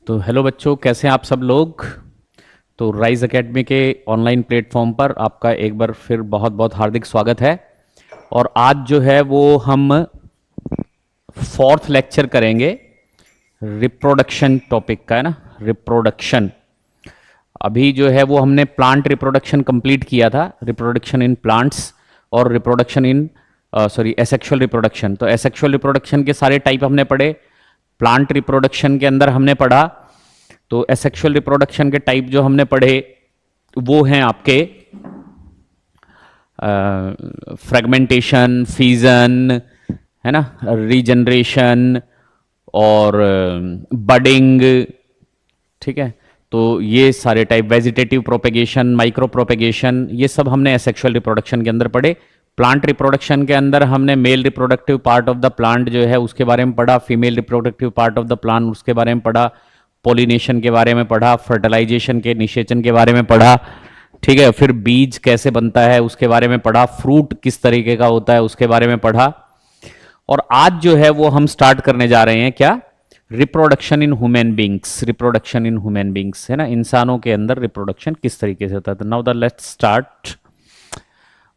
तो हेलो बच्चों, कैसे हैं आप सब लोग। तो राइज एकेडमी के ऑनलाइन प्लेटफॉर्म पर आपका एक बार फिर बहुत बहुत हार्दिक स्वागत है। और आज जो है वो हम फोर्थ लेक्चर करेंगे रिप्रोडक्शन टॉपिक का, है ना। रिप्रोडक्शन अभी जो है वो हमने प्लांट रिप्रोडक्शन कंप्लीट किया था, रिप्रोडक्शन इन प्लांट्स और रिप्रोडक्शन इन एसेक्सुअल रिप्रोडक्शन। तो एसेक्सुअल रिप्रोडक्शन के सारे टाइप हमने पढ़े। प्लांट रिप्रोडक्शन के अंदर हमने पढ़ा, तो एसेक्सुअल रिप्रोडक्शन के टाइप जो हमने पढ़े वो हैं आपके फ्रेगमेंटेशन, फीजन, है ना, रीजनरेशन और बडिंग। ठीक है, तो ये सारे type, vegetative propagation, micro propagation, ये सब हमने एसेक्सुअल रिप्रोडक्शन के अंदर पढ़े। प्लांट रिप्रोडक्शन के अंदर हमने male reproductive part of the plant जो है उसके बारे में पढ़ा, female reproductive part of the plant उसके बारे में पढ़ा, पॉलिनेशन के बारे में पढ़ा, फर्टिलाइजेशन के निषेचन के बारे में पढ़ा। ठीक है, फिर बीज कैसे बनता है उसके बारे में पढ़ा, फ्रूट किस तरीके का होता है उसके बारे में पढ़ा। और आज जो है वो हम स्टार्ट करने जा रहे हैं क्या, reproduction in human beings. Reproduction in human beings, है ना, इंसानों के अंदर रिप्रोडक्शन किस तरीके से होता है। तो नाउ द लेट्स स्टार्ट।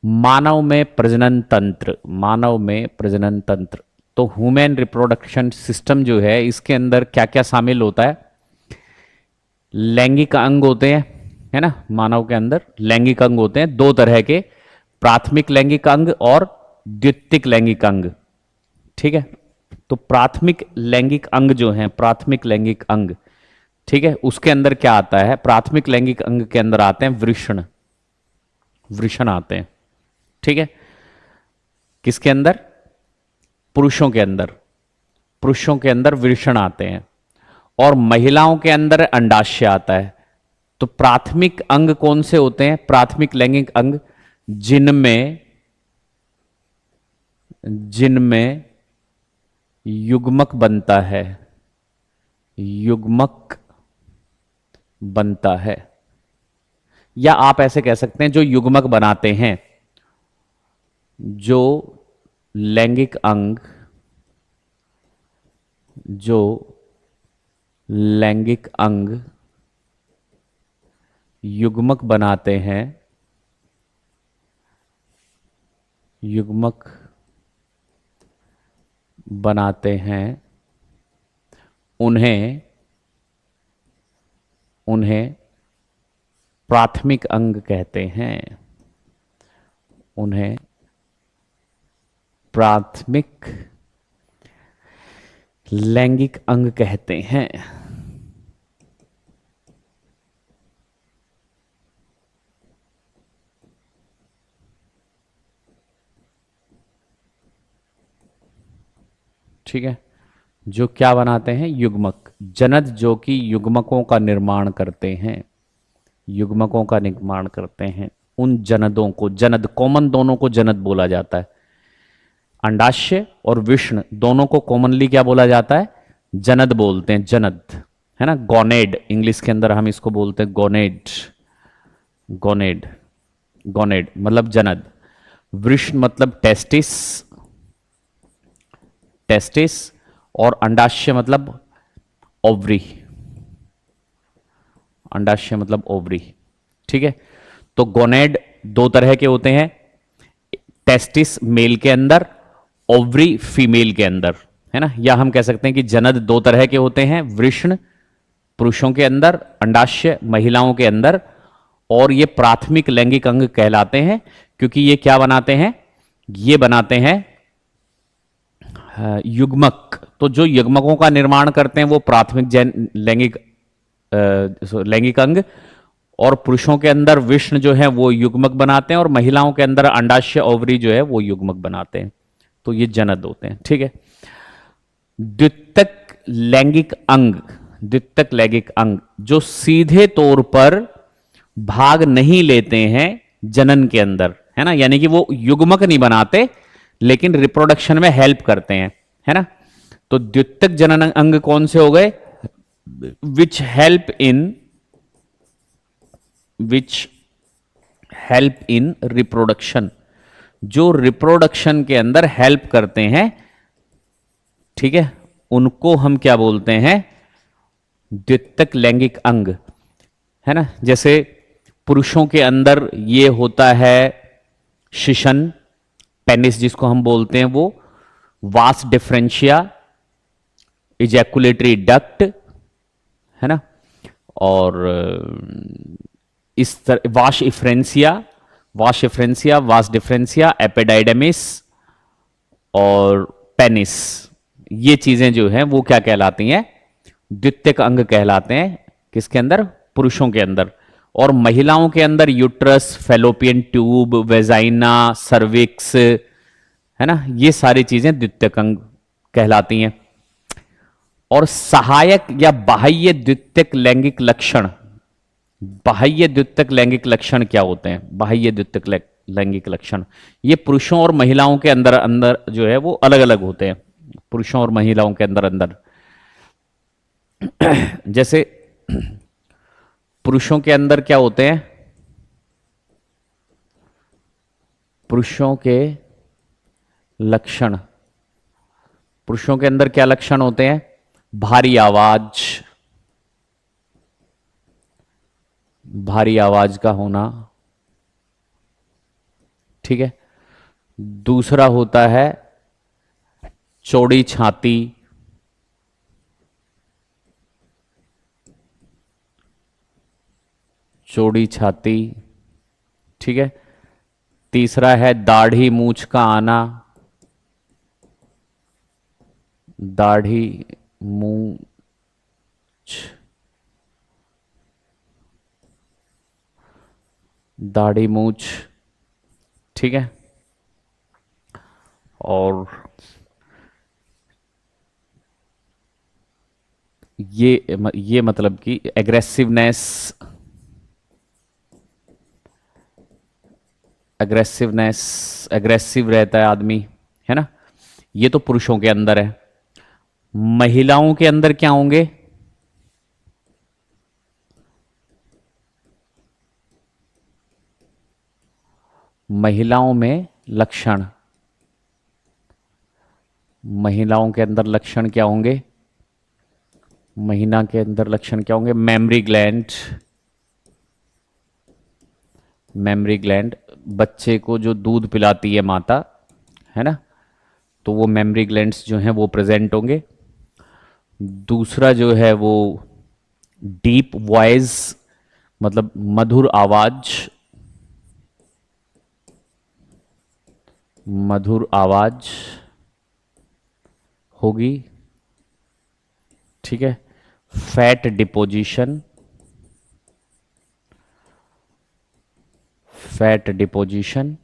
मानव में प्रजनन तंत्र, मानव में प्रजनन तंत्र। तो ह्यूमन रिप्रोडक्शन सिस्टम जो है इसके अंदर क्या क्या शामिल होता है। लैंगिक अंग होते हैं, है ना, मानव के अंदर लैंगिक अंग होते हैं दो तरह के, प्राथमिक लैंगिक अंग और द्वितीयक लैंगिक अंग। ठीक है, तो प्राथमिक लैंगिक अंग जो है, प्राथमिक लैंगिक अंग, ठीक है, उसके अंदर क्या आता है, प्राथमिक लैंगिक अंग के अंदर आते हैं वृषण, वृषण आते हैं। ठीक है, किसके अंदर, पुरुषों के अंदर, पुरुषों के अंदर वृषण आते हैं और महिलाओं के अंदर अंडाशय आता है। तो प्राथमिक अंग कौन से होते हैं, प्राथमिक लैंगिक अंग जिनमें जिनमें युग्मक बनता है, युग्मक बनता है, या आप ऐसे कह सकते हैं जो युग्मक बनाते हैं, जो लैंगिक अंग, जो लैंगिक अंग युग्मक बनाते हैं, युग्मक बनाते हैं, उन्हें उन्हें प्राथमिक अंग कहते हैं, उन्हें प्राथमिक लैंगिक अंग कहते हैं। ठीक है, जो क्या बनाते हैं, युग्मक, जनद जो कि युग्मकों का निर्माण करते हैं, युग्मकों का निर्माण करते हैं। उन जनदों को, जनद कॉमन दोनों को जनद बोला जाता है। अंडाशय और विष्ण दोनों को कॉमनली क्या बोला जाता है, जनद बोलते हैं, जनद, है ना। गोनेड इंग्लिश के अंदर हम इसको बोलते हैं गोनेड, गोनेड, गोनेड मतलब जनद। वृषण मतलब टेस्टिस, टेस्टिस, और अंडाशय मतलब ओवरी, अंडाशय मतलब ओवरी। ठीक है, तो गोनेड दो तरह के होते हैं, टेस्टिस मेल के अंदर, ओवरी फीमेल के अंदर, है ना। या हम कह सकते हैं कि जनद दो तरह के होते हैं, वृषण पुरुषों के अंदर, अंडाशय महिलाओं के अंदर, और ये प्राथमिक लैंगिक अंग कहलाते हैं क्योंकि ये क्या बनाते हैं, ये बनाते हैं युग्मक। तो जो युग्मकों का निर्माण करते हैं वो प्राथमिक लैंगिक लैंगिक अंग, और पुरुषों के अंदर विष्ण जो है वो युग्मक बनाते हैं, और महिलाओं के अंदर अंडाशय ओवरी जो है वो युग्मक बनाते हैं। तो ये जनद होते हैं। ठीक है, द्वितीयक लैंगिक अंग, द्वितीयक लैंगिक अंग जो सीधे तौर पर भाग नहीं लेते हैं जनन के अंदर, है ना, यानी कि वो युग्मक नहीं बनाते लेकिन रिप्रोडक्शन में हेल्प करते हैं, है ना। तो द्वितीयक जनन अंग कौन से हो गए, विच हेल्प इन रिप्रोडक्शन, जो रिप्रोडक्शन के अंदर हेल्प करते हैं। ठीक है, उनको हम क्या बोलते हैं, द्वितीयक लैंगिक अंग, है ना। जैसे पुरुषों के अंदर ये होता है शिशन, पेनिस जिसको हम बोलते हैं वो, वास डिफरेंशिया, इजैकुलेटरी डक्ट, है ना। और इस तरह वाश इफ्रेंसिया, वास डिफरेंसिया, एपिडाइडमिस और पेनिस, ये चीजें जो हैं वो क्या कहलाती हैं, द्वितीयक अंग कहलाते हैं। किसके अंदर, पुरुषों के अंदर। और महिलाओं के अंदर uterus, fallopian tube, vagina, cervix, है ना, ये सारी चीजें द्वितीयक अंग कहलाती हैं। और सहायक या बाह्य द्वितीयक लैंगिक लक्षण, बाह्य द्वितीयक लैंगिक लक्षण क्या होते हैं, बाह्य द्वितीयक लैंगिक लक्षण, ये पुरुषों और महिलाओं के अंदर अंदर जो है वो अलग अलग होते हैं, पुरुषों और महिलाओं के अंदर अंदर। जैसे पुरुषों के अंदर क्या होते हैं, पुरुषों के लक्षण, पुरुषों के अंदर क्या लक्षण होते हैं, भारी आवाज, भारी आवाज का होना, ठीक है। दूसरा होता है चौड़ी छाती, चौड़ी छाती, ठीक है। तीसरा है दाढ़ी मूंछ का आना, दाढ़ी मूंछ, दाढ़ी मूंछ, ठीक है। और ये मतलब कि एग्रेसिवनेस, एग्रेसिव रहता है आदमी, है ना। ये तो पुरुषों के अंदर है। महिलाओं के अंदर क्या होंगे, महिलाओं में लक्षण, महिलाओं के अंदर लक्षण क्या होंगे, महिला के अंदर लक्षण क्या होंगे, मेमरी ग्लैंड, मेमरी ग्लैंड, बच्चे को जो दूध पिलाती है माता, है ना, तो वो मेमरी ग्लैंड्स जो हैं वो प्रेजेंट होंगे। दूसरा जो है वो डीप वॉइस, मतलब मधुर आवाज, मधुर आवाज होगी, ठीक है। Fat deposition, fat deposition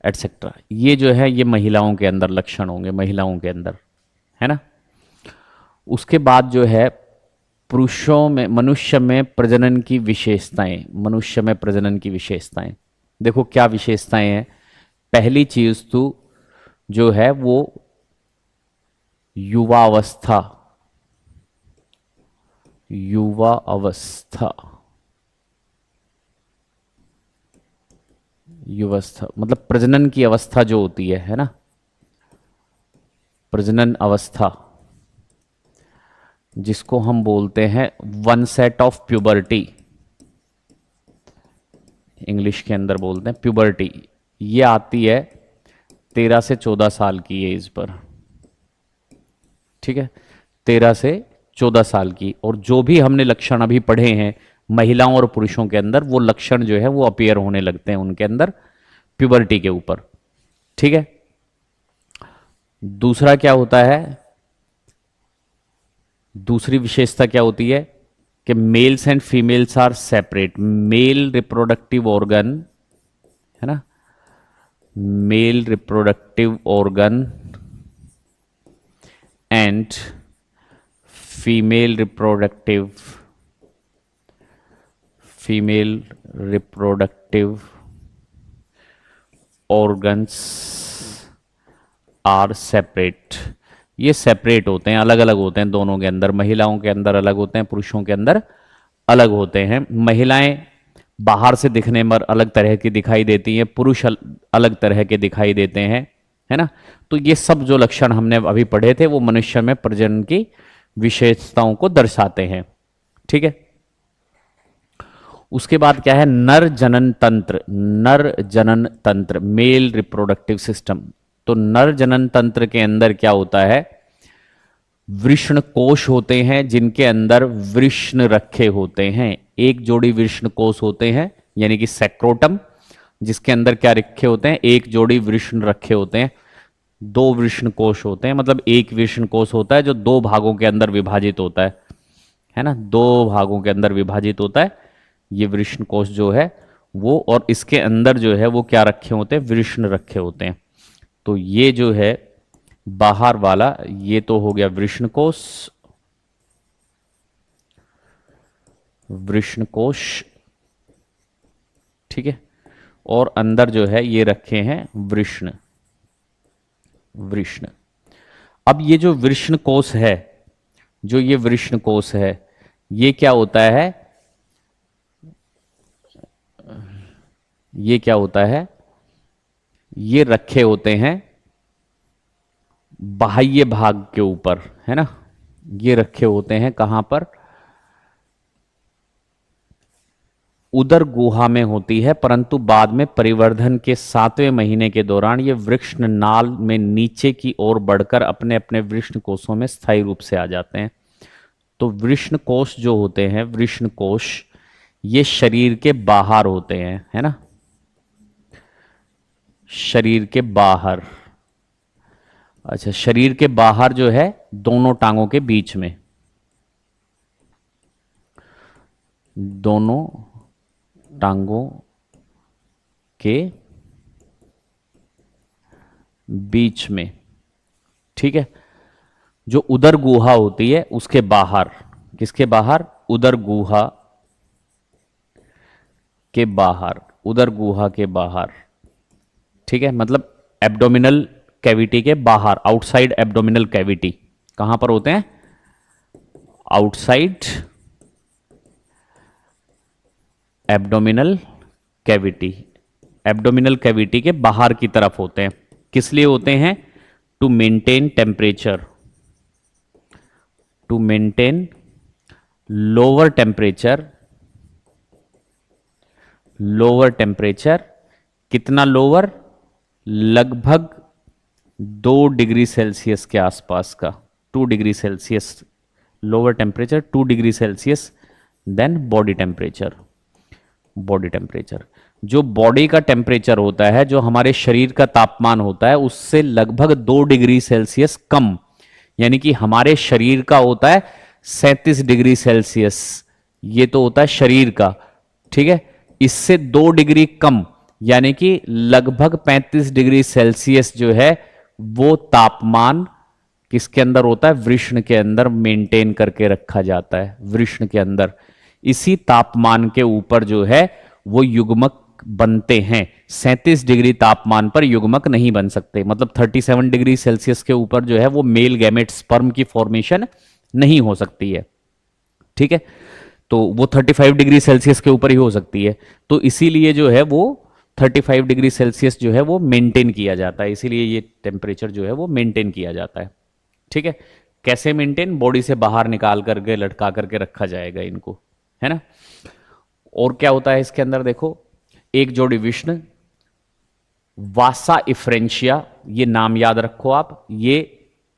etcetera, ये जो है ये महिलाओं के अंदर लक्षण होंगे, महिलाओं के अंदर, है ना। उसके बाद जो है पुरुषों में, मनुष्य में प्रजनन की विशेषताएं, मनुष्य में प्रजनन की विशेषताएं, देखो क्या विशेषताएं हैं। पहली चीज तो जो है वो युवावस्था, युवा अवस्था, युवस्था मतलब प्रजनन की अवस्था जो होती है ना, प्रजनन अवस्था जिसको हम बोलते हैं one set of puberty, English के अंदर बोलते हैं प्यूबर्टी, ये आती है 13 से 14 साल की एज पर, ठीक है, 13 से 14 साल की। और जो भी हमने लक्षण अभी पढ़े हैं महिलाओं और पुरुषों के अंदर, वो लक्षण जो है वो अपीयर होने लगते हैं उनके अंदर प्यूबर्टी के ऊपर, ठीक है। दूसरा क्या होता है, दूसरी विशेषता क्या होती है कि males and females are separate, male reproductive organ, है ना, male reproductive organ and female reproductive organs are separate, ये सेपरेट होते हैं, अलग अलग होते हैं दोनों के अंदर, महिलाओं के अंदर अलग होते हैं, पुरुषों के अंदर अलग होते हैं। महिलाएं बाहर से दिखने में अलग तरह की दिखाई देती हैं, पुरुष अलग तरह के दिखाई देते हैं, है ना। तो ये सब जो लक्षण हमने अभी पढ़े थे वो मनुष्य में प्रजनन की विशेषताओं को दर्शाते हैं। ठीक है, उसके बाद क्या है, नर जनन तंत्र। नर जनन तंत्र, मेल रिप्रोडक्टिव सिस्टम। तो नर जनन तंत्र के अंदर क्या होता है, वृषण कोश होते हैं जिनके अंदर वृषण रखे होते हैं। एक जोड़ी वृषण कोश होते हैं, यानी कि सेक्रोटम, जिसके अंदर क्या रखे होते हैं, एक जोड़ी वृषण रखे होते हैं। दो वृषण कोश होते हैं, मतलब एक वृषण कोश होता है जो दो भागों के अंदर विभाजित होता है ना, दो भागों के अंदर विभाजित होता है ये वृषण कोश जो है वो, और इसके अंदर जो है वो क्या रखे होते हैं, वृषण रखे होते हैं। तो ये जो है बाहर वाला, ये तो हो गया वृषण कोश, वृषण कोश, ठीक है, और अंदर जो है ये रखे हैं वृषण, वृषण। अब ये जो वृषण कोश है, जो ये वृषण कोश है, ये क्या होता है, ये क्या होता है, ये रखे होते हैं बाह्य भाग के ऊपर, है ना, ये रखे होते हैं कहां पर, उदर गुहा में होती है, परंतु बाद में परिवर्धन के 7वें महीने के दौरान ये वृषण नाल में नीचे की ओर बढ़कर अपने अपने वृषण कोशों में स्थायी रूप से आ जाते हैं। तो वृषण कोश जो होते हैं, वृषण कोश, ये शरीर के बाहर होते हैं, है ना, शरीर के बाहर। अच्छा, शरीर के बाहर जो है दोनों टांगों के बीच में, दोनों टांगों के बीच में, ठीक है, जो उदर गुहा होती है उसके बाहर, किसके बाहर, उदर गुहा के बाहर, उदर गुहा के बाहर, ठीक है, मतलब एब्डोमिनल कैविटी के बाहर, आउटसाइड एब्डोमिनल कैविटी, कहां पर होते हैं, outside abdominal cavity, abdominal cavity के बाहर की तरफ होते हैं। किस लिए होते हैं, to maintain temperature, to maintain lower temperature, lower temperature, कितना लोअर, लगभग 2 डिग्री सेल्सियस के आसपास का, 2 degree Celsius lower temperature, 2 degree Celsius than body temperature, body temperature. जो बॉडी का टेम्परेचर होता है, जो हमारे शरीर का तापमान होता है, उससे लगभग 2 डिग्री सेल्सियस कम, यानी कि हमारे शरीर का होता है 37 डिग्री सेल्सियस, ये तो होता है शरीर का, ठीक है, इससे 2 डिग्री कम, यानी कि लगभग 35 डिग्री सेल्सियस जो है वो तापमान किसके अंदर होता है, वृषण के अंदर मेंटेन करके रखा जाता है, वृषण के अंदर। इसी तापमान के ऊपर जो है वो युग्मक बनते हैं। 37 डिग्री तापमान पर युग्मक नहीं बन सकते, मतलब 37 डिग्री सेल्सियस के ऊपर जो है वो मेल गैमेट स्पर्म की फॉर्मेशन नहीं हो सकती है, ठीक है, तो वो 35 डिग्री सेल्सियस के ऊपर ही हो सकती है। तो इसीलिए जो है वो 35 डिग्री सेल्सियस जो है वो मेंटेन किया जाता है, इसीलिए ये टेम्परेचर जो है वो मेंटेन किया जाता है, ठीक है। कैसे मेंटेन, बॉडी से बाहर निकाल करके लटका करके रखा जाएगा इनको, है ना। और क्या होता है इसके अंदर, देखो, एक जोड़ी विष्णु, वासा इफ्रेंशिया, ये नाम याद रखो आप, ये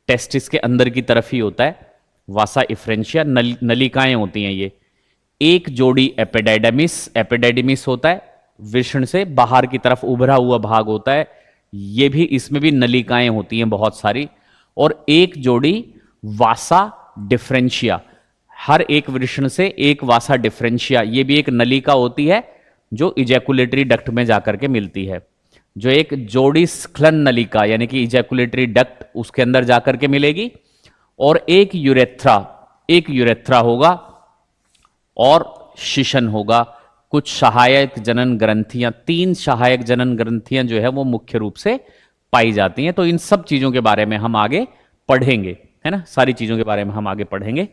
टेस्टिस के अंदर की तरफ ही होता है, वासा इफ्रेंशिया, नलिकाएं होती हैं ये। एक जोड़ी एपिडाइडमिस, एपिडाइडमिस होता है वृषण से बाहर की तरफ उभरा हुआ भाग होता है, ये भी, इसमें भी नलिकाएं होती हैं बहुत सारी। और एक जोड़ी वासा डिफरेंशिया, हर एक वृषण से एक वासा डिफरेंशिया, ये भी एक नलिका होती है जो इजैकुलेटरी डक्ट में जाकर के मिलती है। जो एक जोड़ी स्खलन नलिका यानी कि इजैकुलेटरी डक्ट उसके अंदर जाकर के मिलेगी, और एक यूरेथ्रा, एक यूरेथ्रा होगा और शिशन होगा। कुछ सहायक जनन ग्रंथियां, 3 सहायक जनन ग्रंथियां जो है वो मुख्य रूप से पाई जाती हैं। तो इन सब चीजों के बारे में हम आगे पढ़ेंगे, है ना, सारी चीजों के बारे में हम आगे पढ़ेंगे।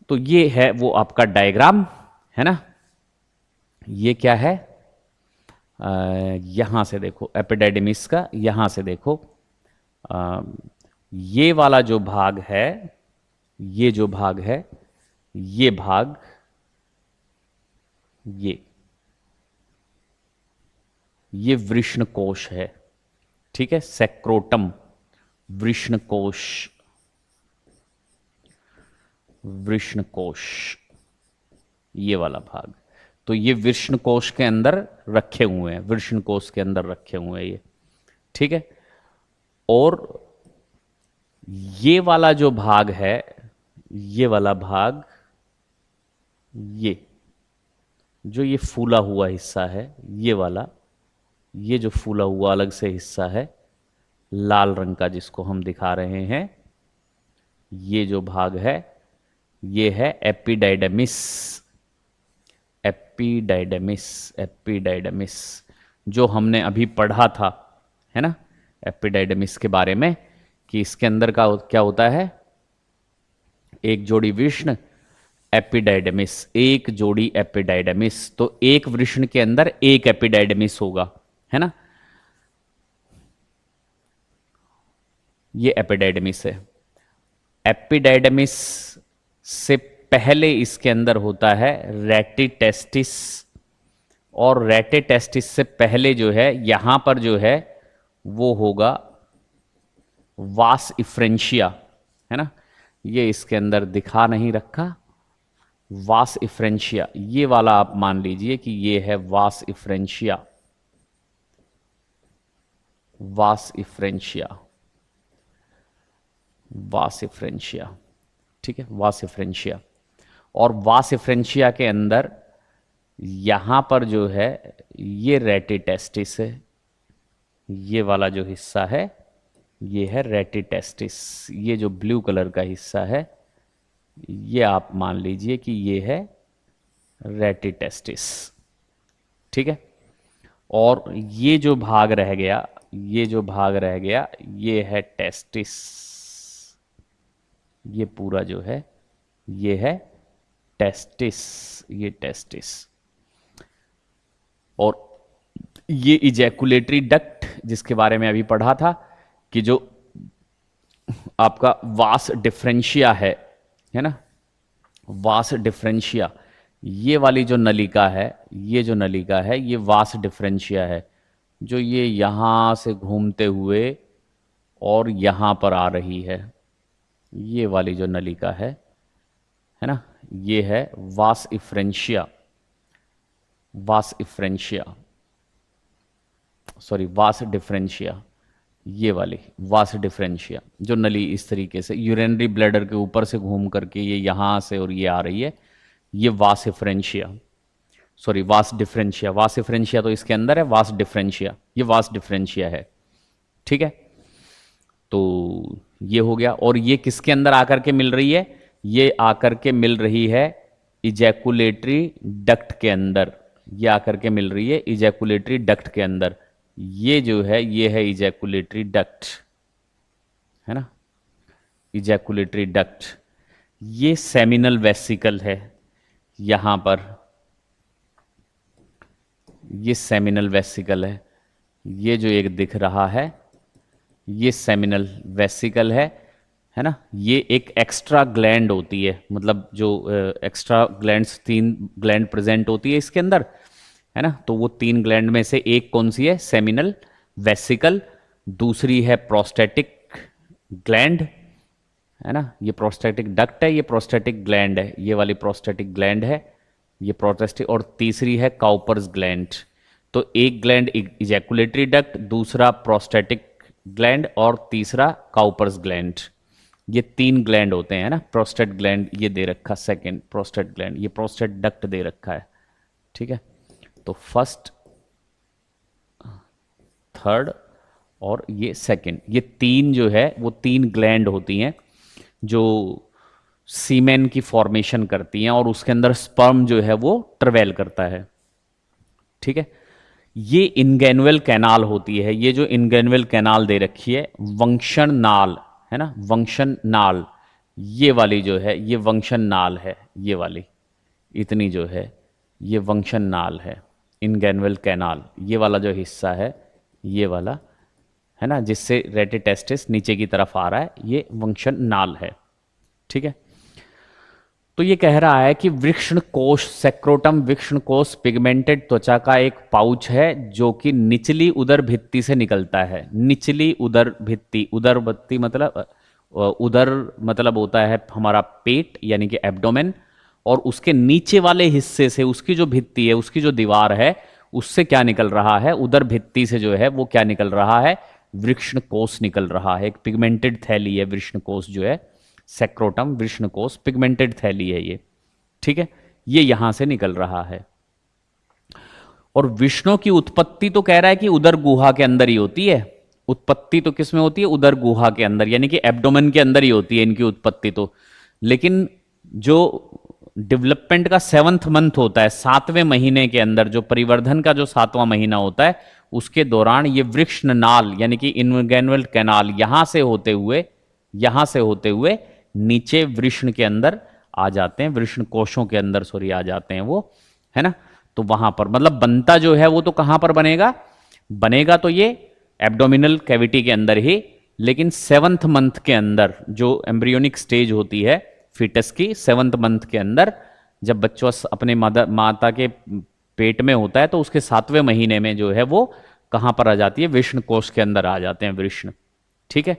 तो ये है वो आपका डायग्राम, है ना। ये क्या है, यहां से देखो एपिडाइडमिस का, यहां से देखो ये वाला जो भाग है, ये जो भाग है, ये भाग, ये वृष्णकोश है। ठीक है, सेक्रोटम, वृष्णकोश, वृष्णकोश, ये वाला भाग। तो ये वृष्णकोश के अंदर रखे हुए हैं, वृष्णकोश के अंदर रखे हुए हैं ये। ठीक है, और ये वाला जो भाग है, ये वाला भाग, ये जो ये फूला हुआ हिस्सा है, ये वाला, ये जो फूला हुआ अलग से हिस्सा है लाल रंग का जिसको हम दिखा रहे हैं, ये जो भाग है ये है एपिडाइडमिस। एपिडाइडमिस, एपिडाइडमिस जो हमने अभी पढ़ा था, है ना, एपिडाइडमिस के बारे में, कि इसके अंदर का क्या होता है, एक जोड़ी वृष्ण, एपिडाइडमिस, एक जोड़ी एपिडाइडमिस। तो एक वृष्ण के अंदर एक एपिडाइडमिस होगा, है ना, ये एपिडाइडमिस है। एपिडाइडमिस से पहले इसके अंदर होता है रेटिटेस्टिस, और रेटिटेस्टिस से पहले जो है यहां पर जो है वो होगा वास इफ्रेंशिया, है ना, ये इसके अंदर दिखा नहीं रखा, वास इफ्रेंशिया, ये वाला आप मान लीजिए कि ये है वास इफ्रेंशिया, वास इफ्रेंशिया, वास इफ्रेंशिया। ठीक है, वास इफ्रेंशिया। और वास इफ्रेंशिया के अंदर यहां पर जो है ये रेटिटेस्टिस है, ये वाला जो हिस्सा है ये है रेटिटेस्टिस, ये जो ब्लू कलर का हिस्सा है ये आप मान लीजिए कि ये है रेटिटेस्टिस। ठीक है, और ये जो भाग रह गया, ये जो भाग रह गया ये है टेस्टिस, ये पूरा जो है ये है टेस्टिस, ये टेस्टिस। और ये इजैकुलेटरी डक्ट जिसके बारे में अभी पढ़ा था कि जो आपका वास डिफरेंशिया है ना, वास डिफरेंशिया, ये वाली जो नलिका है, ये जो नलिका है ये वास डिफरेंशिया है, जो ये यहां से घूमते हुए और यहां पर आ रही है, ये वाली जो नलिका है ना, ये है वास इफ्रेंशिया, वास इफ्रेंशिया, सॉरी वास डिफरेंशिया, ये वाली वास डिफरेंशिया जो नली इस तरीके से यूरिनरी ब्लैडर के ऊपर से घूम करके ये यहां से और ये आ रही है, ये वास डिफरेंशिया, सॉरी वास डिफरेंशिया, वास डिफरेंशिया तो इसके अंदर है, वास डिफरेंशिया, ये वास डिफरेंशिया है। ठीक है, तो ये हो गया। और ये किसके अंदर आकर के मिल रही है, ये आकर के मिल रही है इजैकुलेटरी डक्ट के अंदर, ये आकर के मिल रही है इजैकुलेटरी डक्ट के अंदर, ये जो है ये है इजैकुलेटरी डक्ट, है ना, इजैकुलेटरी डक्ट। ये सेमिनल वेसिकल है, यहां पर ये सेमिनल वेसिकल है, ये जो एक दिख रहा है ये सेमिनल वेसिकल है ना, ये एक एक्स्ट्रा ग्लैंड होती है, मतलब जो एक्स्ट्रा ग्लैंड्स, 3 ग्लैंड प्रेजेंट होती है इसके अंदर, है ना, तो वो 3 ग्लैंड में से एक कौन सी है, सेमिनल वेसिकल, दूसरी है प्रोस्टेटिक ग्लैंड, है ना, ये प्रोस्टेटिक डक्ट है, ये प्रोस्टेटिक ग्लैंड है, ये वाली प्रोस्टेटिक ग्लैंड है, ये प्रोस्टेटिक, और तीसरी है काउपर्स ग्लैंड। तो एक ग्लैंड इजैकुलेटरी डक्ट, दूसरा प्रोस्टेटिक ग्लैंड और तीसरा काउपर्स ग्लैंड, ये 3 ग्लैंड होते हैं ना, प्रोस्टेट ग्लैंड ये दे रखा, सेकंड प्रोस्टेट ग्लैंड, ये प्रोस्टेट डक्ट दे रखा है। ठीक है, तो फर्स्ट, थर्ड और ये सेकंड, ये 3 जो है वो 3 ग्लैंड होती हैं जो सीमेन की फॉर्मेशन करती हैं और उसके अंदर स्पर्म जो है वो ट्रेवल करता है। ठीक है, ये इनगेनुअल कैनाल होती है, ये जो इनगेनुअल कैनाल दे रखी है, वंक्षण नाल, है ना, वंक्षण नाल, ये वाली जो है ये वंक्षण नाल है, ये वाली इतनी जो है ये वंक्षण नाल है, इनगेनुअल कैनाल, ये वाला जो हिस्सा है ये वाला, है ना, जिससे रेटिटेस्टिस नीचे की तरफ आ रहा है, ये वंशन नाल है। ठीक है, तो ये कह रहा है कि वृषण कोश, सेक्रोटम वृषण कोश पिगमेंटेड त्वचा का एक पाउच है जो कि निचली उदर भित्ति से निकलता है। निचली उदर भित्ति, उदर भित्ति मतलब उदर मतलब होता है हमारा पेट यानी कि एब्डोमेन, और उसके नीचे वाले हिस्से से उसकी जो भित्ति है, उसकी जो दीवार है, उससे क्या निकल रहा है, उदर भित्ति से जो है वो क्या निकल रहा है, वृषण कोश निकल रहा है। एक पिगमेंटेड थैली है वृषण कोश जो है, सेक्रोटम वृषण कोश पिगमेंटेड थैली है ये। ठीक है, ये यहां से निकल रहा है। और विष्णु की उत्पत्ति तो कह रहा है कि उदर गुहा के अंदर ही होती है। उत्पत्ति तो किस में होती है, उदर गुहा के अंदर, यानी कि एब्डोमेन के अंदर ही होती है इनकी उत्पत्ति तो। लेकिन जो डेवलपमेंट का 7th मंथ होता है, 7वें महीने के अंदर, जो परिवर्धन का जो 7वां महीना होता है, उसके दौरान ये वृक्ष नाल यानी कि इनगैनुअल कैनाल यहां से होते हुए नीचे वृषण के अंदर आ जाते हैं, वृषण कोशों के अंदर सॉरी आ जाते हैं वो, है ना। तो वहां पर मतलब बनता जो है वो तो कहां पर बनेगा, बनेगा तो ये एब्डोमिनल कैविटी के अंदर ही, लेकिन 7th मंथ के अंदर जो एम्ब्रियोनिक स्टेज होती है फीटस की, 7th मंथ के अंदर जब बच्चा अपने माता के पेट में होता है, तो उसके 7वें महीने में जो है वो कहां पर आ जाती है, वृषण कोश के अंदर आ जाते हैं वृषण। ठीक है,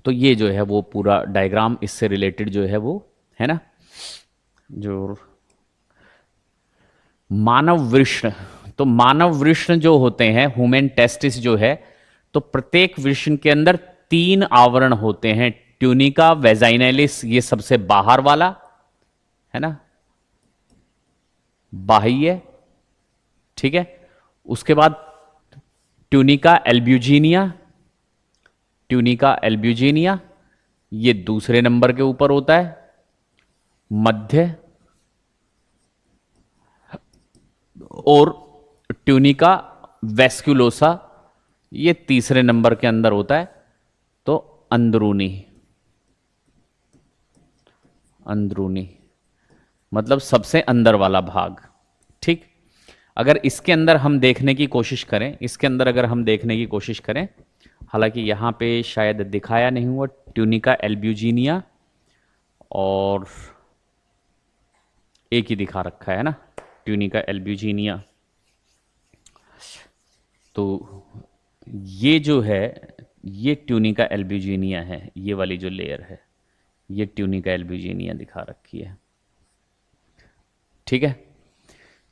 तो ये जो है वो पूरा डायग्राम इससे रिलेटेड जो है वो है ना। जो मानव वृषण, तो मानव वृषण जो होते हैं, ह्यूमन टेस्टिस जो है, तो प्रत्येक वृषण के अंदर 3 आवरण होते हैं। ट्यूनिका वेजाइनलिस, ये सबसे बाहर वाला है ना, बाह्य। ठीक है, उसके बाद ट्यूनिका एल्ब्यूजिनिया, ट्यूनिका एल्ब्यूजिनिया ये दूसरे नंबर के ऊपर होता है। मध्य और ट्यूनिका वेस्कुलोसा ये तीसरे नंबर के अंदर होता है। तो अंदरूनी, अंदरूनी मतलब सबसे अंदर वाला भाग। ठीक, अगर इसके अंदर हम देखने की कोशिश करें, इसके अंदर अगर हम देखने की कोशिश करें, हालांकि यहां पे शायद दिखाया नहीं हुआ, ट्यूनिका एल्ब्यूजिनिया और एक ही दिखा रखा है ना, ट्यूनिका एल्ब्यूजिनिया। तो ये जो है ये ट्यूनिका एल्ब्यूजिनिया है, ये वाली जो लेयर है ये ट्यूनिका एल्ब्यूजिनिया दिखा रखी है। ठीक है,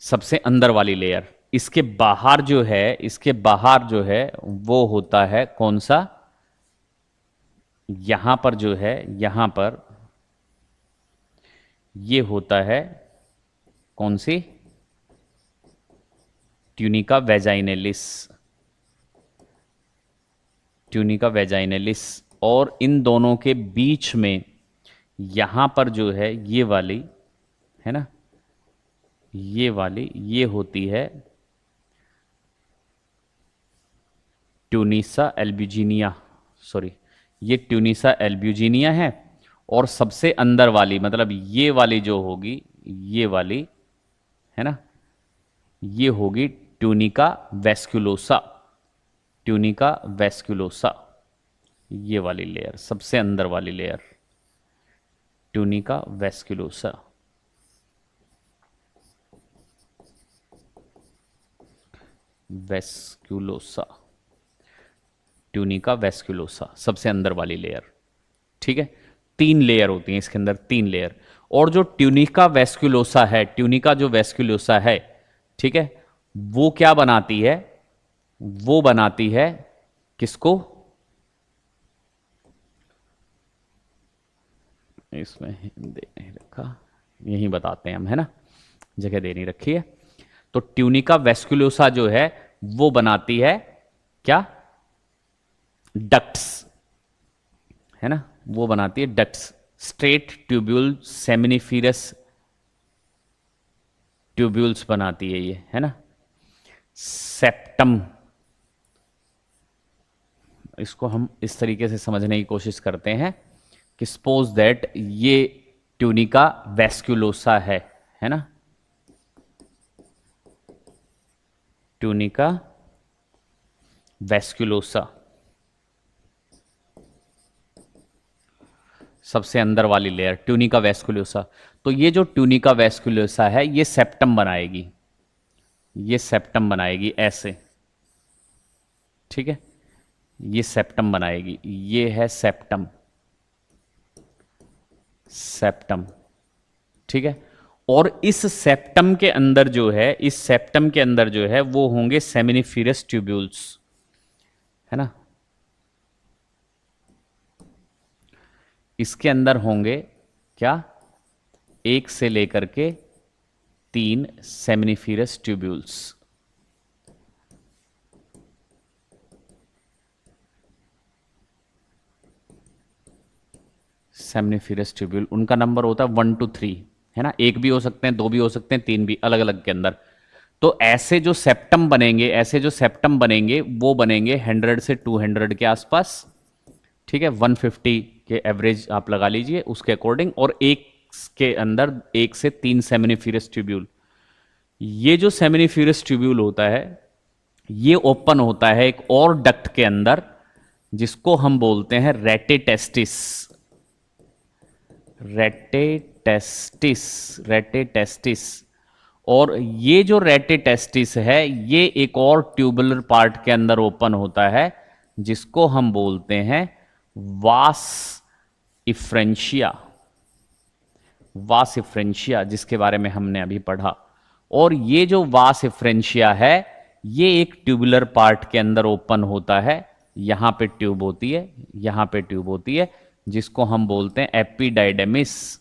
सबसे अंदर वाली लेयर। इसके बाहर जो है, इसके बाहर जो है वो होता है कौन सा, यहां पर जो है, यहां पर ये होता है कौन सी, ट्यूनिका वेजाइनलिस, ट्यूनिका वेजाइनलिस। और इन दोनों के बीच में यहां पर जो है ये वाली है ना, ये वाली ये होती है ट्यूनिसा एल्ब्यूजिनिया, सॉरी ये ट्यूनिसा एल्ब्यूजिनिया है। और सबसे अंदर वाली मतलब ये वाली जो होगी, ये वाली है ना, ये होगी ट्यूनिका वेस्कुलोसा, ट्यूनिका वेस्कुलोसा, ये वाली लेयर सबसे अंदर वाली लेयर ट्यूनिका वेस्कुलोसा। वेस्कुलोसा, ट्यूनिका वेस्कुलोसा सबसे अंदर वाली लेयर। ठीक है, 3 लेयर होती हैं इसके अंदर, 3 लेयर। और जो ट्यूनिका वेस्कुलोसा है, ट्यूनिका जो वेस्कुलोसा है, ठीक है, वो क्या बनाती है, वो बनाती है किसको, इसमें दे नहीं रखा, यही बताते हैं हम, है ना, जगह दे नहीं रखी है। तो ट्यूनिका वेस्कुलोसा जो है वो बनाती है क्या, डक्ट्स, है ना, वो बनाती है ducts, straight tubule seminiferous tubules बनाती है ये, है ना। सेप्टम, इसको हम इस तरीके से समझने की कोशिश करते हैं कि सपोज दैट ये ट्यूनिका वेस्कुलोसा है ना, ट्यूनिका वैस्कुलोसा, सबसे अंदर वाली लेयर ट्यूनिका वैस्कुलोसा। तो ये जो ट्यूनिका वैस्कुलोसा है ये सेप्टम बनाएगी, ये सेप्टम बनाएगी ऐसे, ठीक है, ये सेप्टम बनाएगी, ये है सेप्टम, सेप्टम, ठीक है। और इस सेप्टम के अंदर जो है, इस सेप्टम के अंदर जो है वो होंगे सेमिनिफेरस ट्यूब्यूल्स, है ना, इसके अंदर होंगे क्या, एक से लेकर के 3 सेमिनिफेरस ट्यूब्यूल्स। सेमिनिफेरस ट्यूब्यूल, उनका नंबर होता है 1 to 3, है ना, एक भी हो सकते हैं, 2 भी हो सकते हैं, 3 भी, अलग अलग के अंदर। तो ऐसे जो सेप्टम बनेंगे, ऐसे जो सेप्टम बनेंगे वो बनेंगे 100 से 200 के आसपास, ठीक है, 150 के एवरेज आप लगा लीजिए उसके अकॉर्डिंग। और एक के अंदर 1 से 3 सेमिनिफेरस ट्यूब्यूल। ये जो सेमिनिफेरस ट्यूब्यूल होता है ये ओपन होता है एक और डक्ट के अंदर जिसको हम बोलते हैं रेटेटेस्टिस, रेटेटेस्टिस, रेटेटेस्टिस। और ये जो रेटेटेस्टिस है ये एक और ट्यूबुलर पार्ट के अंदर ओपन होता है जिसको हम बोलते हैं वास इफ्रेंशिया, वास इफ्रेंशिया, जिसके बारे में हमने अभी पढ़ा। और ये जो वास इफ्रेंशिया है ये एक ट्यूबुलर पार्ट के अंदर ओपन होता है, यहां पे ट्यूब होती है, यहां पे ट्यूब होती है, जिसको हम बोलते हैं एपिडाइडेमिस,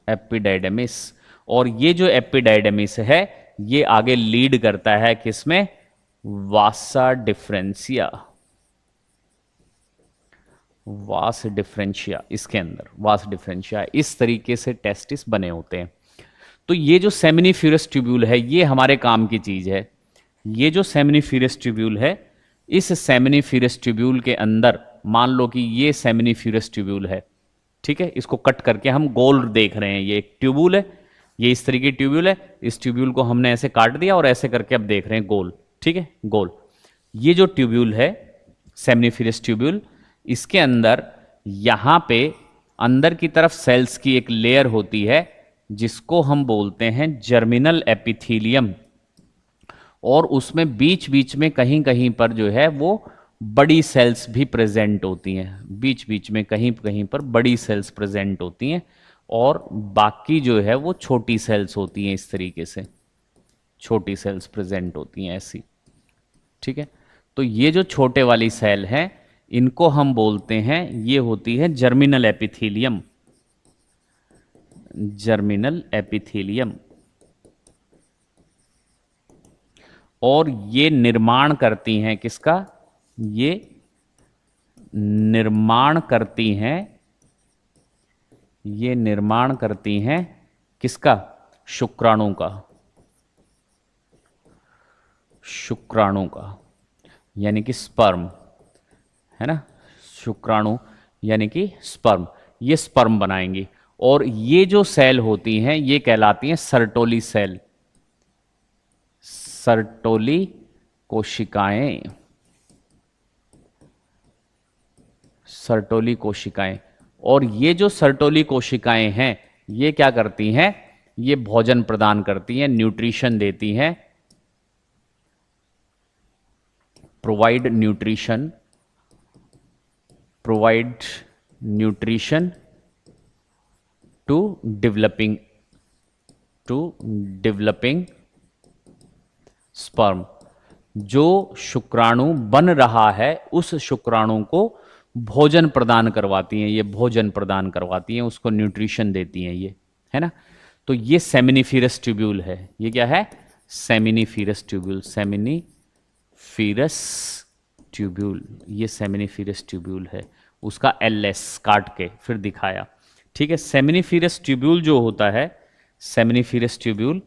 एपिडाइडेमिस। और ये जो एपिडाइडेमिस है ये आगे लीड करता है किसमें, वासा डिफरेंशिया, वास डिफरेंशिया, इसके अंदर वास डिफरेंशिया। इस तरीके से टेस्टिस बने होते हैं। तो ये जो सेमिनिफेरस ट्यूब्यूल है ये हमारे काम की चीज है। ये जो सेमिनिफेरस ट्यूब्यूल है, इस सेमिनिफेरस ट्यूब्यूल के अंदर मान लो कि ये सेमिनिफेरस ट्यूब्यूल है, ठीक है, इसको कट करके हम गोल देख रहे हैं, ये एक ट्यूब्यूल है, ये इस तरीके की ट्यूब्यूल है, इस ट्यूब्यूल को हमने ऐसे काट दिया और ऐसे करके अब देख रहे हैं गोल, ठीक है, गोल। ये जो ट्यूब्यूल है सेमिनिफेरस ट्यूब्यूल, इसके अंदर यहां पे अंदर की तरफ सेल्स की एक लेयर होती है जिसको हम बोलते हैं जर्मिनल एपिथीलियम। और उसमें बीच बीच में कहीं कहीं पर जो है वो बड़ी सेल्स भी प्रेजेंट होती हैं, बीच बीच में कहीं कहीं पर बड़ी सेल्स प्रेजेंट होती हैं और बाकी जो है वो छोटी सेल्स होती हैं, इस तरीके से छोटी सेल्स प्रेजेंट होती हैं ऐसी, ठीक है। तो ये जो छोटे वाली सेल हैं इनको हम बोलते हैं, ये होती है जर्मिनल एपिथीलियम, जर्मिनल एपिथीलियम। और ये निर्माण करती हैं किसका, ये निर्माण करती हैं, ये निर्माण करती हैं किसका, शुक्राणु का, शुक्राणु का, यानी कि स्पर्म, है ना, शुक्राणु यानी कि स्पर्म, ये स्पर्म बनाएंगी। और ये जो सेल होती हैं ये कहलाती हैं सर्टोली सेल, सर्टोली कोशिकाएं, सर्टोली कोशिकाएं। और ये जो सर्टोली कोशिकाएं हैं ये क्या करती हैं, ये भोजन प्रदान करती हैं, न्यूट्रिशन देती हैं, provide nutrition, provide nutrition to developing, to developing sperm. जो शुक्राणु बन रहा है उस शुक्राणु को भोजन प्रदान करवाती हैं, ये भोजन प्रदान करवाती हैं, उसको न्यूट्रिशन देती हैं, ये है ना। तो ये सेमिनिफेरस ट्यूब्यूल है, ये क्या है, सेमिनिफेरस ट्यूब्यूल, सेमिनिफेरस ट्यूब्यूल, ये सेमिनिफेरस ट्यूब्यूल है, उसका एलएस काट के फिर दिखाया, ठीक है। सेमिनिफेरस ट्यूब्यूल जो होता है, सेमिनिफेरस ट्यूब्यूल,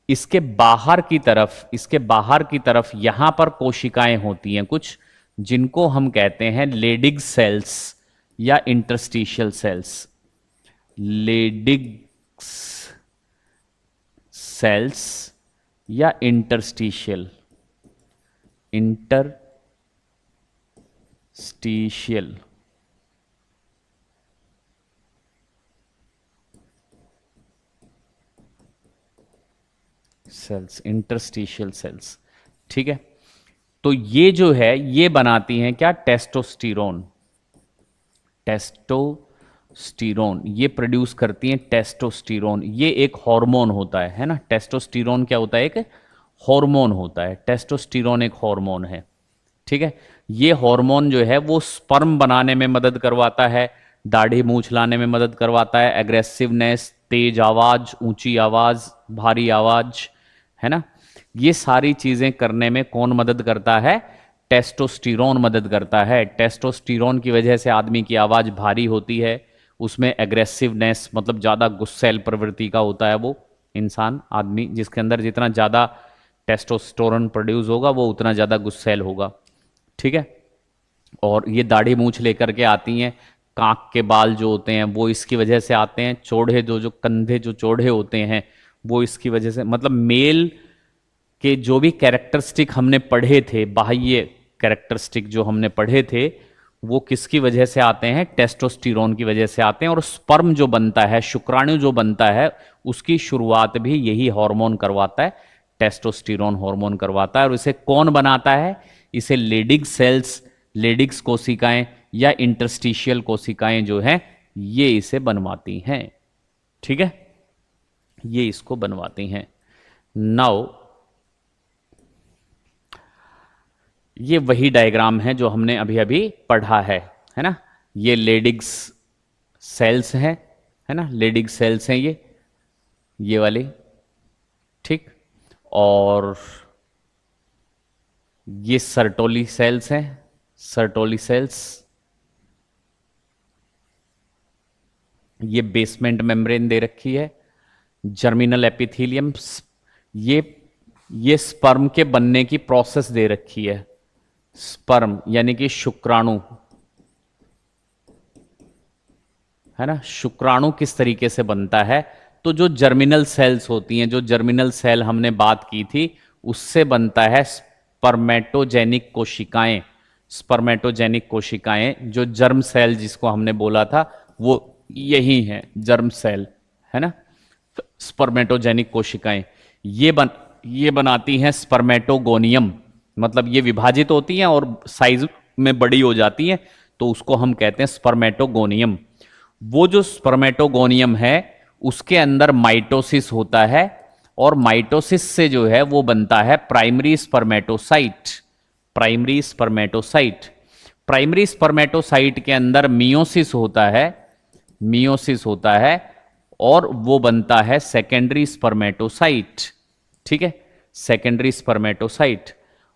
इसके बाहर की तरफ, इसके बाहर की तरफ यहां पर कोशिकाएं होती हैं कुछ जिनको हम कहते हैं लेडिग सेल्स या इंटरस्टिशियल सेल्स, लेडिग्स सेल्स या interstitial, interstitial cells, interstitial cells, ठीक है। तो ये जो है ये बनाती हैं क्या, टेस्टोस्टेरोन। टेस्टोस्टेरोन ये प्रोड्यूस करती हैं टेस्टोस्टेरोन, ये एक हार्मोन होता है ना। टेस्टोस्टेरोन क्या होता है, एक हार्मोन होता है। टेस्टोस्टेरोन एक हार्मोन है, ठीक है। ये हार्मोन जो है वो स्पर्म बनाने में मदद करवाता है, दाढ़ी मूछ लाने में मदद करवाता है, एग्रेसिवनेस, तेज आवाज, ऊंची आवाज, भारी आवाज, है ना। ये सारी चीजें करने में कौन मदद करता है, टेस्टोस्टेरोन मदद करता है। टेस्टोस्टेरोन की वजह से आदमी की आवाज भारी होती है, उसमें एग्रेसिवनेस मतलब ज्यादा गुस्सैल प्रवृत्ति का होता है वो इंसान, आदमी जिसके अंदर जितना ज्यादा टेस्टोस्टेरोन प्रोड्यूस होगा वो उतना ज्यादा गुस्सैल होगा, ठीक है। और ये दाढ़ी मूछ लेकर के आती हैं, कांक के बाल जो होते हैं वो इसकी वजह से आते हैं, चौड़े जो जो कंधे जो चौड़े होते हैं वो इसकी वजह से, मतलब मेल के जो भी कैरेक्टरिस्टिक हमने पढ़े थे, बाह्य कैरेक्टरिस्टिक जो हमने पढ़े थे, वो किसकी वजह से आते हैं, टेस्टोस्टेरोन की वजह से आते हैं। और स्पर्म जो बनता है, शुक्राणु जो बनता है, उसकी शुरुआत भी यही हार्मोन करवाता है, टेस्टोस्टेरोन हार्मोन करवाता है। और इसे कौन बनाता है, इसे लेडिग सेल्स, लेडिग्स कोशिकाएं या इंटरस्टिशियल कोशिकाएं जो हैं ये इसे बनवाती हैं, ठीक है, ये इसको बनवाती हैं। नाउ ये वही डायग्राम है जो हमने अभी अभी पढ़ा है ना। ये लेडिग्स सेल्स हैं, है ना, लेडिग सेल्स हैं ये वाली, ठीक। और ये सर्टोली सेल्स हैं, सर्टोली सेल्स। ये बेसमेंट मेम्ब्रेन दे रखी है, जर्मिनल एपिथेलियम। ये स्पर्म के बनने की प्रोसेस दे रखी है, स्पर्म यानी कि शुक्राणु, है ना। शुक्राणु किस तरीके से बनता है, तो जो जर्मिनल सेल्स होती हैं, जो जर्मिनल सेल हमने बात की थी, उससे बनता है स्पर्मेटोजेनिक कोशिकाएं। स्पर्मेटोजेनिक कोशिकाएं, जो जर्म सेल जिसको हमने बोला था वो यही है, जर्म सेल, है ना। स्पर्मेटोजेनिक कोशिकाएं ये बनाती हैं स्पर्मेटोगोनियम, मतलब ये विभाजित होती हैं और साइज में बड़ी हो जाती हैं, तो उसको हम कहते हैं स्पर्मेटोगोनियम। वो जो स्पर्मेटोगोनियम है उसके अंदर माइटोसिस होता है, और माइटोसिस से जो है वो बनता है primary spermatocyte. Primary spermatocyte, primary spermatocyte के अंदर मियोसिस होता है, मियोसिस होता है, और वो बनता है सेकेंडरी स्पर्मेटोसाइट, ठीक है, सेकेंडरी स्पर्मेटोसाइट।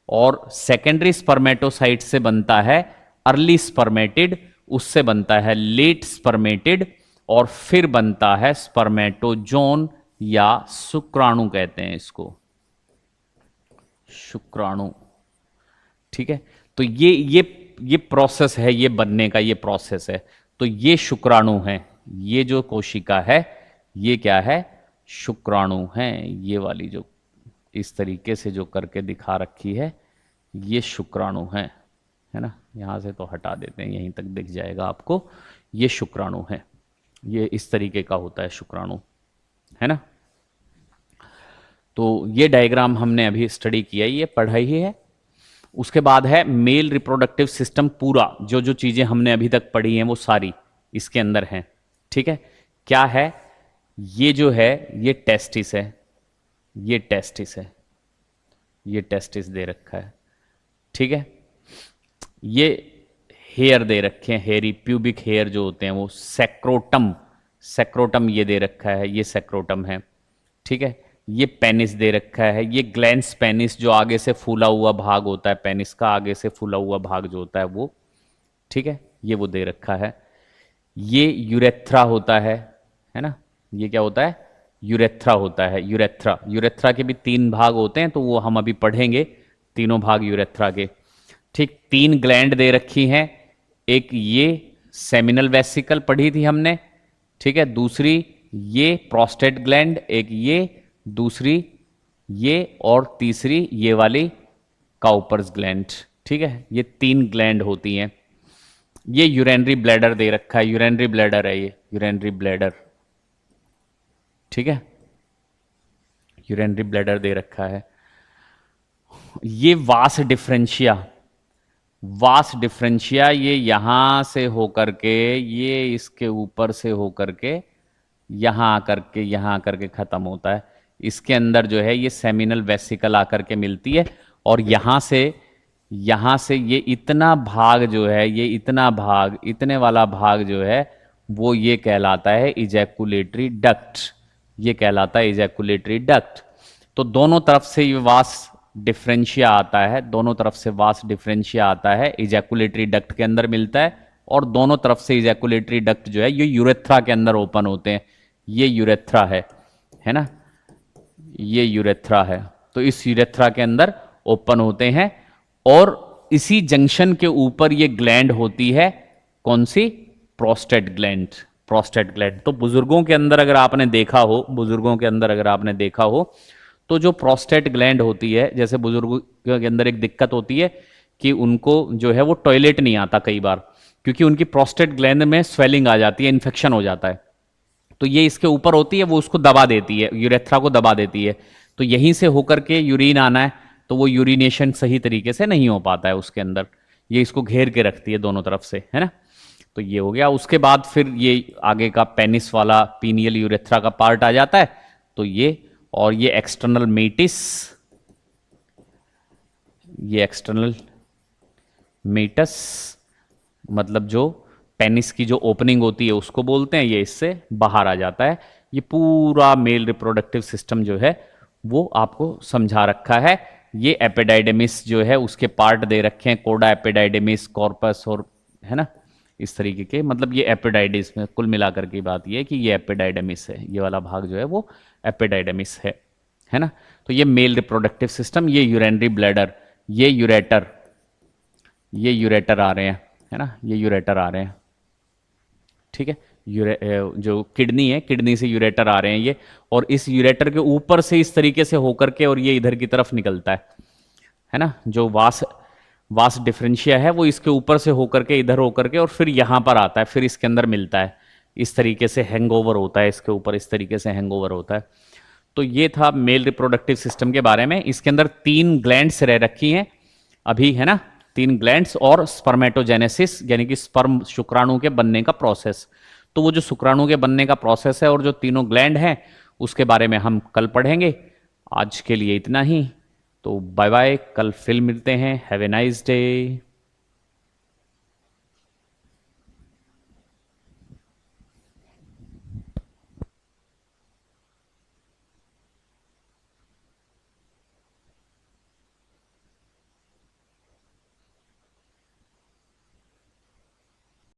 और सेकेंडरी स्पर्मेटोसाइट से बनता है अर्ली स्पर्मेटिड, उससे बनता है लेट स्पर्मेटिड, और फिर बनता है स्पर्मेटोजोन या शुक्राणु कहते हैं इसको, शुक्राणु, ठीक है। तो ये प्रोसेस है, ये बनने का ये प्रोसेस है। तो ये शुक्राणु है, ये जो कोशिका है ये क्या है, शुक्राणु है। ये वाली जो इस तरीके से जो करके दिखा रखी है ये शुक्राणु है ना। यहां से तो हटा देते हैं, यहीं तक दिख जाएगा आपको, ये शुक्राणु है। ये इस तरीके का होता है शुक्राणु, है ना। तो ये डायग्राम हमने अभी स्टडी किया, ये पढ़ा ही है। उसके बाद है मेल रिप्रोडक्टिव सिस्टम, पूरा जो जो चीजें हमने अभी तक पढ़ी हैं वो सारी इसके अंदर हैं, ठीक है। क्या है, ये जो है ये टेस्टिस है, ये टेस्टिस है, ये टेस्टिस दे रखा है, ठीक है। ये हेयर दे रखे हैं, हेयरी प्यूबिक हेयर जो होते हैं वो, सेक्रोटम, सेक्रोटम ये दे रखा है, ये सेक्रोटम है, ठीक है। ये पेनिस दे रखा है, ये ग्लैंस पेनिस जो आगे से फूला हुआ भाग होता है, पेनिस का आगे से फूला हुआ भाग जो होता है वो, ठीक है, ये वो दे रखा है। ये यूरेथ्रा होता है ना। ये क्या होता है, यूरेथ्रा होता है, यूरेथ्रा। यूरेथ्रा के भी 3 भाग होते हैं, तो वो हम अभी पढ़ेंगे, तीनों भाग यूरेथ्रा के, ठीक। 3 ग्लैंड दे रखी हैं, एक ये सेमिनल वेसिकल पढ़ी थी हमने, ठीक है, दूसरी ये प्रोस्टेट ग्लैंड, एक ये, दूसरी ये, और तीसरी ये वाली काउपर्स ग्लैंड, ठीक है, ये 3 ग्लैंड होती हैं। ये यूरेनरी ब्लैडर दे रखा है, यूरेनरी ब्लैडर है ये, यूरेनरी ब्लैडर, ठीक है, यूरेनरी ब्लैडर दे रखा है। ये वास डिफरेंशिया, वास डिफरेंशिया ये यहां से होकर के, ये इसके ऊपर से होकर के यहां आकर के खत्म होता है। इसके अंदर जो है ये सेमिनल वेसिकल आकर के मिलती है, और यहां से ये इतना भाग जो है, ये इतना भाग, इतने वाला भाग जो है वो ये कहलाता है इजैकुलेटरी डक्ट, ये कहलाता है इजैकुलेटरी डक्ट। तो दोनों तरफ से ये वास डिफरेंशिया आता है, दोनों तरफ से वास डिफरेंशिया आता है, इजैकुलेटरी डक्ट के अंदर मिलता है, और दोनों तरफ से इजैकुलेटरी डक्ट जो है ये यूरेथ्रा के अंदर ओपन होते हैं। ये यूरेथ्रा है ना, ये यूरेथ्रा है। तो इस यूरेथ्रा के अंदर ओपन होते हैं, और इसी जंक्शन के ऊपर ये ग्लैंड होती है, कौन सी? Prostate gland, prostate gland. तो बुजुर्गों के अंदर अगर आपने देखा हो, बुजुर्गों के अंदर अगर आपने देखा हो, तो जो प्रोस्टेट ग्लैंड होती है, जैसे बुजुर्गों के अंदर एक दिक्कत होती है कि उनको जो है वो टॉयलेट नहीं आता कई बार, क्योंकि उनकी प्रोस्टेट ग्लैंड में स्वेलिंग आ जाती है, इन्फेक्शन हो जाता है। तो ये इसके ऊपर होती है, वो उसको दबा देती है, यूरेथ्रा को दबा देती है। तो यहीं से होकर के यूरिन आना है, तो वो यूरिनेशन सही तरीके से नहीं हो पाता है उसके अंदर, ये इसको घेर के रखती है दोनों तरफ से, है ना। तो ये हो गया। उसके बाद फिर ये आगे का पेनिस वाला पीनियल यूरेथ्रा का पार्ट आ जाता है, तो ये, और ये एक्सटर्नल मेटिस, ये एक्सटर्नल मेटस, मतलब जो पेनिस की जो ओपनिंग होती है उसको बोलते हैं, ये इससे बाहर आ जाता है। ये पूरा मेल रिप्रोडक्टिव सिस्टम जो है वो आपको समझा रखा है। ये एपिडाइडेमिस जो है उसके पार्ट दे रखे हैं, कोडा एपिडाइडेमिस, कॉर्पस, और है ना इस तरीके के, मतलब ये एपिडाइडिस में कुल मिलाकर की बात ये है कि ये एपिडाइडेमिस है, ये वाला भाग जो है वो एपिडाइडेमिस है ना। तो ये मेल रिप्रोडक्टिव सिस्टम, ये यूरेनरी ब्लैडर, ये यूरेटर, ये यूरेटर आ रहे हैं, है ना, ये यूरेटर आ रहे हैं, ठीक है। जो किडनी है, किडनी से यूरेटर आ रहे हैं ये, और इस यूरेटर के ऊपर से इस तरीके से होकर के और ये इधर की तरफ निकलता है ना। जो वास डिफरेंशिया है वो इसके ऊपर से होकर के इधर होकर के और फिर यहां पर आता है, फिर इसके अंदर मिलता है, इस तरीके से हैंगओवर होता है इसके ऊपर, इस तरीके से हैंगओवर होता है। तो ये था मेल रिप्रोडक्टिव सिस्टम के बारे में। इसके अंदर 3 ग्लैंड्स रह रखी हैं अभी, है ना, 3 ग्लैंड्स, और स्पर्मेटोजेनेसिस यानी कि स्पर्म, शुक्राणु के बनने का प्रोसेस। तो वो जो शुक्राणु के बनने का प्रोसेस है और जो तीनों ग्लैंड हैं उसके बारे में हम कल पढ़ेंगे। आज के लिए इतना ही, तो बाय बाय, कल फिर मिलते हैं। Have a nice day.